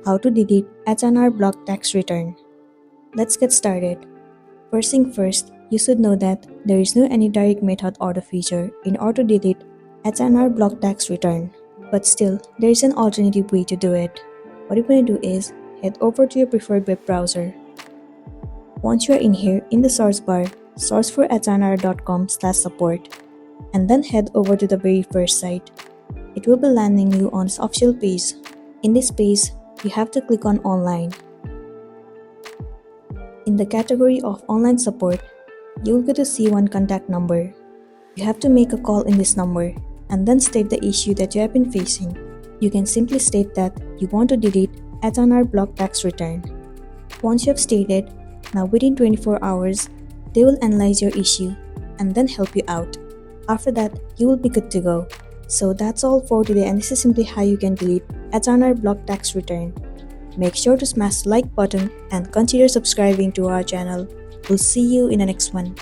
how to delete H&R Block tax return. Let's get started. First thing first, you should know that there is no any direct method or the feature in order to delete H&R Block tax return. But still, there is an alternative way to do it. What you're going to do is head over to your preferred web browser. Once you are in here, in the source bar, search for hnr.com/support and then head over to the very first site. It will be landing you on this official page. In this page, you have to click on Online. In the category of Online Support, you will get to see one contact number. You have to make a call in this number and then state the issue that you have been facing. You can simply state that you want to delete H&R Block tax return. Once you have stated, now within 24 hours, they will analyze your issue and then help you out. After that, you will be good to go. So that's all for today, and this is simply how you can delete H&R Block tax return. Make sure to smash the like button and consider subscribing to our channel. We'll see you in the next one.